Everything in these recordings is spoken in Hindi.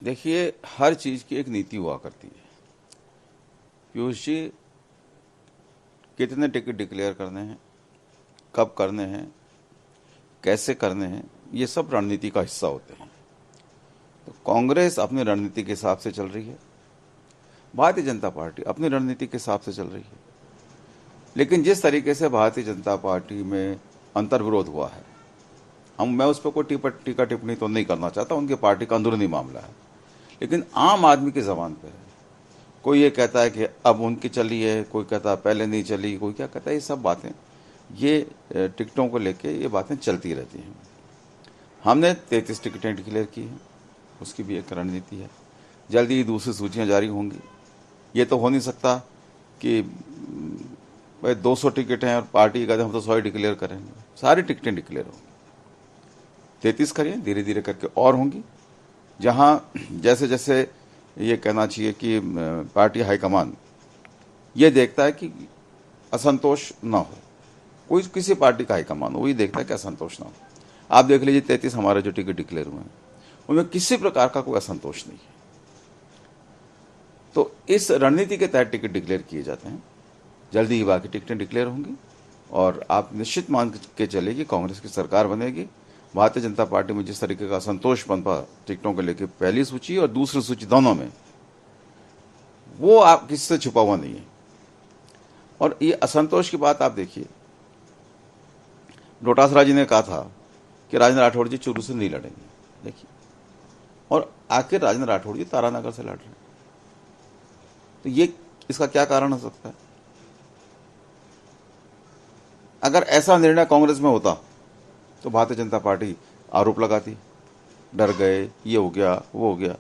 देखिए, हर चीज की एक नीति हुआ करती है। पीयूष जी, कितने टिकट डिक्लेयर करने हैं, कब करने हैं, कैसे करने हैं, ये सब रणनीति का हिस्सा होते हैं। तो कांग्रेस अपनी रणनीति के हिसाब से चल रही है, भारतीय जनता पार्टी अपनी रणनीति के हिसाब से चल रही है। लेकिन जिस तरीके से भारतीय जनता पार्टी में अंतर्विरोध हुआ है, मैं उस पर कोई टीका टिप्पणी तो नहीं करना चाहता, उनकी पार्टी का अंदरूनी मामला है। लेकिन आम आदमी की जबान पे है, कोई ये कहता है कि अब उनकी चली है, कोई कहता है पहले नहीं चली, कोई क्या कहता है, ये सब बातें, ये टिकटों को लेके ये बातें चलती रहती हैं। हमने 33 टिकटें डिक्लेयर की हैं, उसकी भी एक रणनीति है। जल्दी ही दूसरी सूचियां जारी होंगी। ये तो हो नहीं सकता कि भाई 200 टिकट हैं और पार्टी कहते हम तो 100 डिक्लेयर करेंगे। सारी टिकटें डिक्लेयर होंगी, 33 करिए, धीरे धीरे करके और होंगी। जहाँ जैसे जैसे ये कहना चाहिए कि पार्टी हाईकमान ये देखता है कि असंतोष ना हो, कोई किसी पार्टी का हाईकमान हो, वही देखता है कि असंतोष ना हो। आप देख लीजिए 33 हमारे जो टिकट डिक्लेयर हुए हैं उनमें किसी प्रकार का कोई असंतोष नहीं है। तो इस रणनीति के तहत टिकट डिक्लेयर किए जाते हैं। जल्दी ही बाकी टिकटें डिक्लेयर होंगी और आप निश्चित मान के चलिए कि कांग्रेस की सरकार बनेगी। भारतीय जनता पार्टी में जिस तरीके का असंतोष बनता टिकटों को लेकर पहली सूची और दूसरी सूची दोनों में, वो आप किससे छुपा हुआ नहीं है। और ये असंतोष की बात आप देखिए, डोटासरा जी ने कहा था कि राजेंद्र राठौड़ जी चुरू से नहीं लड़ेंगे, देखिए, और आखिर राजेंद्र राठौड़ जी तारानगर से लड़ रहे हैं। तो ये इसका क्या कारण हो सकता है? अगर ऐसा निर्णय कांग्रेस में होता तो भारतीय जनता पार्टी आरोप लगाती, डर गए, ये हो गया, वो हो गया।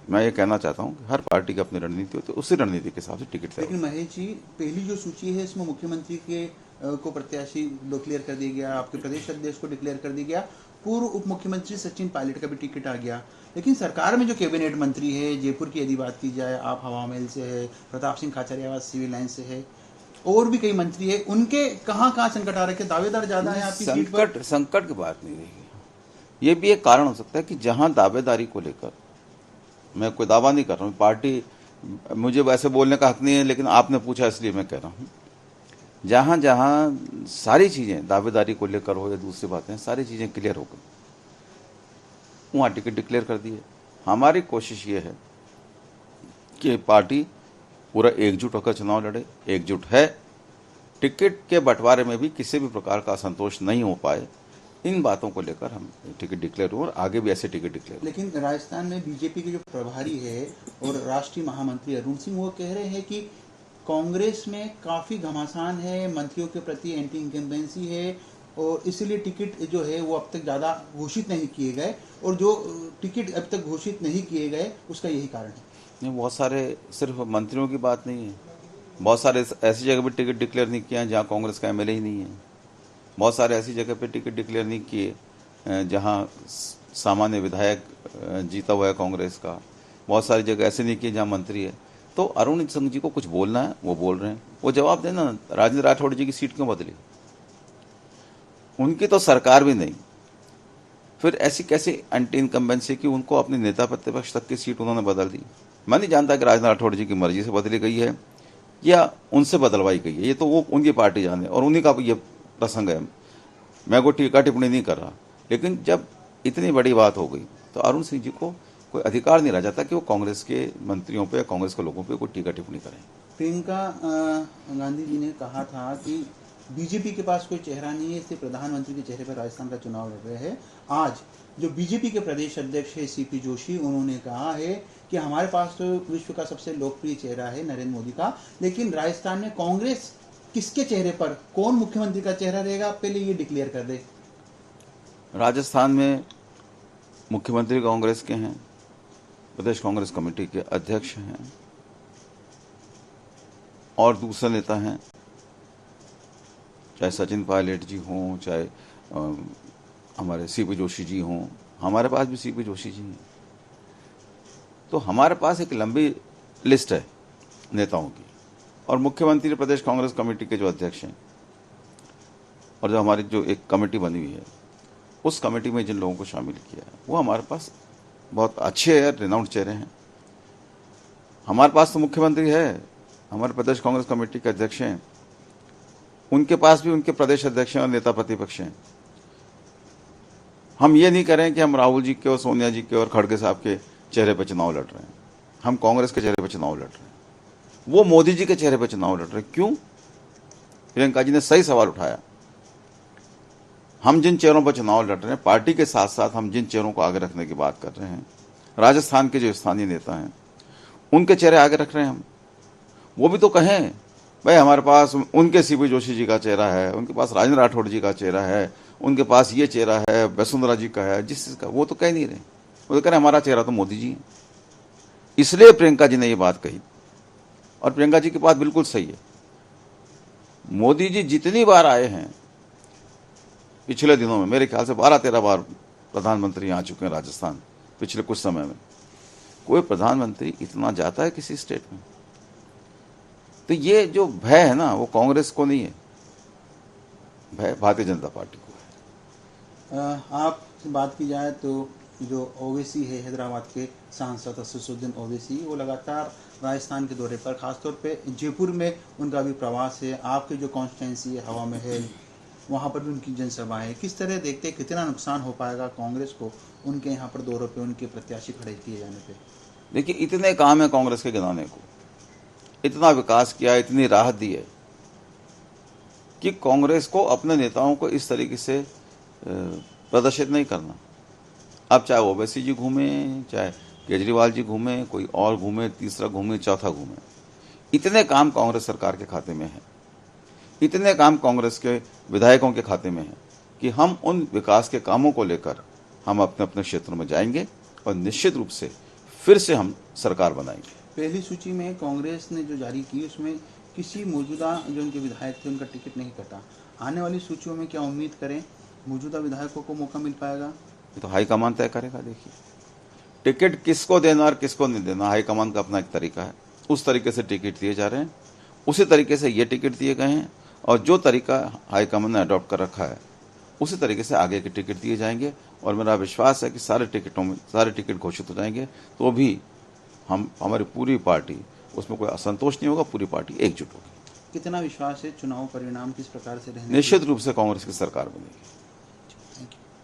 मैं ये कहना चाहता हूँ कि हर पार्टी की अपनी रणनीति होती है, उसी रणनीति के हिसाब से टिकट। लेकिन महेश जी, पहली जो सूची है इसमें मुख्यमंत्री के को प्रत्याशी डिक्लेयर कर दिया गया, आपके प्रदेश अध्यक्ष को डिक्लेयर कर दिया गया, पूर्व उप मुख्यमंत्री सचिन पायलट का भी टिकट आ गया। लेकिन सरकार में जो कैबिनेट मंत्री है, जयपुर की यदि बात की जाए, आप हवा महल से है, प्रताप सिंह खाचरियावास सिविल लाइन से है, और भी कई मंत्री है, उनके कहाँ कहाँ संकट आ रखे, दावेदार ज्यादा है आपकी सीट पर? संकट की बात नहीं रही। ये भी एक कारण हो सकता है कि जहां दावेदारी को लेकर, मैं कोई दावा नहीं कर रहा हूँ, पार्टी, मुझे वैसे बोलने का हक नहीं है, लेकिन आपने पूछा इसलिए मैं कह रहा हूँ, जहां जहां सारी चीजें दावेदारी को लेकर हो या दूसरी बातें, सारी चीजें क्लियर हो गई, वहां टिकट डिक्लेयर कर दिए। हमारी कोशिश ये है कि पार्टी पूरा एकजुट होकर चुनाव लड़े, एकजुट है। टिकट के बंटवारे में भी किसी भी प्रकार का असंतोष नहीं हो पाए, इन बातों को लेकर हम टिकट डिक्लेयर हुए और आगे भी ऐसे टिकट डिक्लेयर। लेकिन राजस्थान में बीजेपी के जो प्रभारी है और राष्ट्रीय महामंत्री अरुण सिंह, वो कह रहे हैं कि कांग्रेस में काफ़ी घमासान है, मंत्रियों के प्रति एंटी इनकम्बेंसी है, और इसीलिए टिकट जो है वो अब तक ज़्यादा घोषित नहीं किए गए, और जो टिकट अब तक घोषित नहीं किए गए उसका यही कारण है। नहीं, बहुत सारे, सिर्फ मंत्रियों की बात नहीं है, बहुत सारे ऐसी जगह पर टिकट डिक्लेयर नहीं किया जहाँ कांग्रेस का एमएलए ही नहीं है। बहुत सारे ऐसी जगह पे टिकट डिक्लेयर नहीं किए जहाँ सामान्य विधायक जीता हुआ है कांग्रेस का। बहुत सारी जगह ऐसे नहीं किए जहाँ मंत्री है। तो अरुण सिंह जी को कुछ बोलना है, वो बोल रहे हैं, वो जवाब देना। राजेंद्र राठौड़ जी की सीट क्यों बदली? उनकी तो सरकार भी नहीं, फिर ऐसी कैसी एंटी इनकम्बेंसी कि उनको अपने नेता प्रतिपक्ष तक की सीट उन्होंने बदल दी। मैं नहीं जानता कि राजेंद्र राठौड़ जी की मर्जी से बदली गई है या उनसे बदलवाई गई है, ये तो वो उनकी पार्टी जाने, और उन्हीं का ये प्रसंग है। मैं कोई टीका टिप्पणी नहीं कर रहा, लेकिन जब इतनी बड़ी बात हो गई तो अरुण सिंह जी को कोई अधिकार नहीं रह जाता कि वो कांग्रेस के मंत्रियों पे या कांग्रेस के लोगों पे कोई टीका टिप्पणी करें। प्रियंका गांधी जी ने कहा था कि बीजेपी के पास कोई चेहरा नहीं है, इसलिए प्रधानमंत्री के चेहरे पर राजस्थान का चुनाव लड़ रहे हैं। आज जो बीजेपी के प्रदेश अध्यक्ष है सीपी जोशी, उन्होंने कहा है कि हमारे पास तो विश्व का सबसे लोकप्रिय चेहरा है नरेंद्र मोदी का, लेकिन राजस्थान में कांग्रेस किसके चेहरे पर, कौन मुख्यमंत्री का चेहरा रहेगा, पहले ये डिक्लेयर कर दे। राजस्थान में मुख्यमंत्री कांग्रेस के हैं, प्रदेश कांग्रेस कमेटी के अध्यक्ष हैं और दूसरे नेता हैं, चाहे सचिन पायलट जी हों, चाहे हमारे सीपी जोशी जी हों, हमारे पास भी सीपी जोशी जी हैं। तो हमारे पास एक लंबी लिस्ट है नेताओं की, और मुख्यमंत्री प्रदेश कांग्रेस कमेटी के जो अध्यक्ष हैं, और जो हमारी जो एक कमेटी बनी हुई है, उस कमेटी में जिन लोगों को शामिल किया है वो हमारे पास बहुत अच्छे रिनाउंड चेहरे हैं। हमारे पास तो मुख्यमंत्री है, हमारे प्रदेश कांग्रेस कमेटी के अध्यक्ष हैं, उनके पास भी उनके प्रदेश अध्यक्ष हैं और नेता प्रतिपक्ष हैं। हम ये नहीं करें कि हम राहुल जी के और सोनिया जी के और खड़गे साहब के चेहरे पर चुनाव लड़ रहे हैं, हम कांग्रेस के चेहरे पर चुनाव लड़ रहे हैं, वो मोदी जी के चेहरे पर चुनाव लड़ रहे हैं। क्यों? प्रियंका जी ने सही सवाल उठाया। हम जिन चेहरों पर चुनाव लड़ रहे हैं, पार्टी के साथ साथ हम जिन चेहरों को आगे रखने की बात कर रहे हैं, राजस्थान के जो स्थानीय नेता हैं उनके चेहरे आगे रख रहे हैं हम। वो भी तो कहें भाई हमारे पास उनके सीपी जोशी जी का चेहरा है, उनके पास राजेंद्र राठौड़ जी का चेहरा है, उनके पास ये चेहरा है, वसुंधरा जी का है, जिस का वो तो कह नहीं रहे। वो तो कह रहे हमारा चेहरा तो मोदी जी है। इसलिए प्रियंका जी ने ये बात कही और प्रियंका जी की बात बिल्कुल सही है। मोदी जी जितनी बार आए हैं पिछले दिनों में, मेरे ख्याल से 12-13 बार प्रधानमंत्री आ चुके हैं राजस्थान पिछले कुछ समय में। कोई प्रधानमंत्री इतना जाता है किसी स्टेट में? तो ये जो भय है ना, वो कांग्रेस को नहीं है, भय भारतीय जनता पार्टी को है। आप से बात की जाए तो जो ओवैसी है, हैदराबाद के सांसद असदुद्दीन ओवैसी, वो लगातार राजस्थान के दौरे पर, खासतौर पे जयपुर में उनका भी प्रवास है। आपके जो कॉन्स्टिट्यूंसी है हवा महल, वहाँ पर भी उनकी जनसभा है। किस तरह देखते हैं कितना नुकसान हो पाएगा कांग्रेस को उनके यहाँ पर दौरों पे उनके प्रत्याशी खड़े किए जाने पे? देखिए, इतने काम है कांग्रेस के गिनाने को, इतना विकास किया, इतनी राहत दी है कि कांग्रेस को अपने नेताओं को इस तरीके से प्रदर्शित नहीं करना। अब चाहे ओवैसी जी घूमे, चाहे केजरीवाल जी घूमे, कोई और घूमे, तीसरा घूमे, चौथा घूमे, इतने काम कांग्रेस सरकार के खाते में है, इतने काम कांग्रेस के विधायकों के खाते में है कि हम उन विकास के कामों को लेकर हम अपने अपने क्षेत्रों में जाएंगे और निश्चित रूप से फिर से हम सरकार बनाएंगे। पहली सूची में कांग्रेस ने जो जारी की उसमें किसी मौजूदा जो उनके विधायक थे उनका टिकट नहीं कटा। आने वाली सूचियों में क्या उम्मीद करें, मौजूदा विधायकों को मौका मिल पाएगा? ये तो हाईकमान तय करेगा। देखिए, टिकट किसको देना और किसको नहीं देना हाईकमान का अपना एक तरीका है, उस तरीके से टिकट दिए जा रहे हैं, उसी तरीके से ये टिकट दिए गए हैं और जो तरीका हाईकमान ने अडॉप्ट कर रखा है उसी तरीके से आगे के टिकट दिए जाएंगे। और मेरा विश्वास है कि सारे टिकट घोषित हो जाएंगे तो भी हमारी पूरी पार्टी उसमें कोई असंतोष नहीं होगा, पूरी पार्टी एकजुट होगी। कितना विश्वास है चुनाव परिणाम किस प्रकार से रहने? निश्चित रूप से कांग्रेस की सरकार बनेगी।